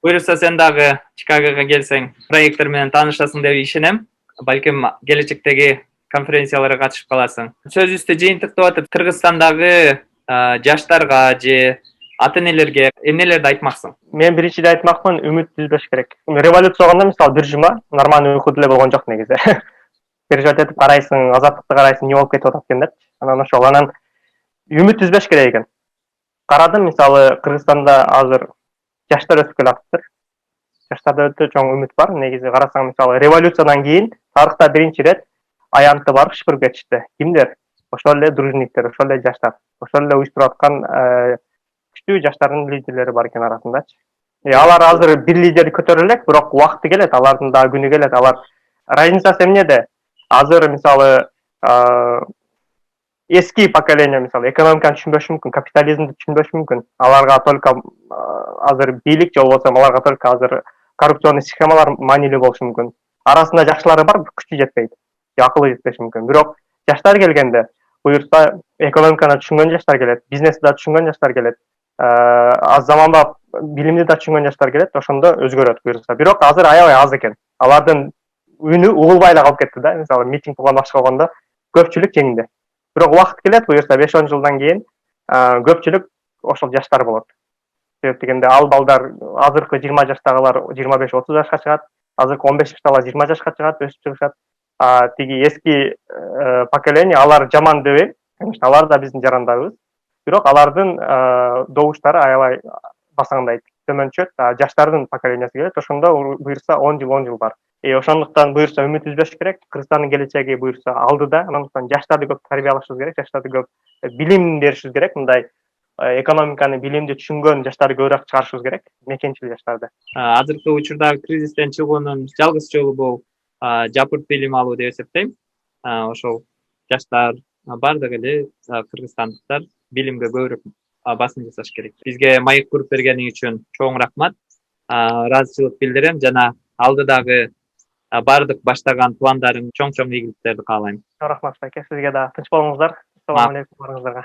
Буюрса сен дагы Чикагого келсең, проекттер менен таанышасың деп ишенем. Балким келечектеги конференцияларга катышып каласың. Сөзүбүздү жыйынтыктап атып, Кыргызстандагы жаштарга же ата энелерге эмнелерди айтмаксың? Мен биринчиде айтмакмын, үмүт үзбөш керек. Революция болгондо мисалы бир жума нормальный уйку деле болгон жок негизи. Переживать этип карайсың, азаттыкты карайсың, эмне болуп кетип атат экен деп. Анан үмүт үзбөш керек экен. Карадым, мисалы Кыргызстанда азыр жаштар өсүп келатыптыр. Жаштарда өтө чоң үмүт бар. Негизи карасаң, мисалы революциядан кийин тарыхта биринчи ирет аянтты барып шыпырып кетишти. Кимдер? Ошол эле дружниктер, ошол эле жаштар. Ошол эле уюштуруп аткан күчтүү жаштардын лидерлери бар экен арасындачы. Алар азыр бир лидер көтөрө элек, бирок убакыты келет, алардын да күнү келет. Алар разницасы эмнеде? Азыр мисалы эски поколение мисалы экономиканы түшүнбөшү мүмкүн, капитализмди түшүнбөшү мүмкүн. Аларга только азыр бийлик же болбосо аларга только азыр коррупционный схемалар маанилүү болушу мүмкүн. Арасында жакшылары бар, күчү жетпейт. Акылы жетпеши мүмкүн. Бирок жаштар келгенде, буюрса экономиканы түшүнгөн жаштар келет, бизнести да түшүнгөн жаштар келет, заманбап билимди да түшүнгөн жаштар келет, ошондо өзгөрөт буюрса. Бирок азыр аябай аз экен. Алардын үнү угулбай эле калып кетти да. Мисалы митинг башка болгондо көпчүлүк жеңди. Бирок убакыт келет, буюрса 5-10 жылдан кийин көпчүлүк ошол жаштар болот. Себеп дегенде ал балдар азыркы 20 жаштагылар 25-30 жашка чыгат, азыркы 15 жаштагылар 20 жашка чыгат, өсүп чыгышат. Тиги эски поколение алар жаман дебейм, алар да биздин жарандарыбыз. Бирок алардын добуштары аябай басаңдайт, төмөнчөт. Жаштардын поколениясы келет, ошондо буюрса 10 жыл бар. Ошондуктан буюрса үмүт үзбөш керек. Кыргызстандын келечеги буюрса алдыда. Андыктан жаштарды көп тарбиялашыбыз керек, жаштарды көп билим беришибиз керек. Мындай экономиканы, билимди түшүнгөн жаштарды көбүрөөк чыгарышыбыз керек, мекенчил жаштарды. Азыркы учурда кризистен чыгуунун жалгыз жолу бул жапырт билим алуу деп эсептейм. Ошол жаштар бардыгы эле кыргызстандыктар билимге көбүрөөк басым жасаш керек. Бизге маек куруп бергениң үчүн чоң рахмат. Ыраазычылык билдирем жана алдыдагы бардык баштаган пландарың чоң ийгиликтерди каалайм. Рахмат, Сизге да тынч болуңуздар. Assalomu alaykum барыңыздарга.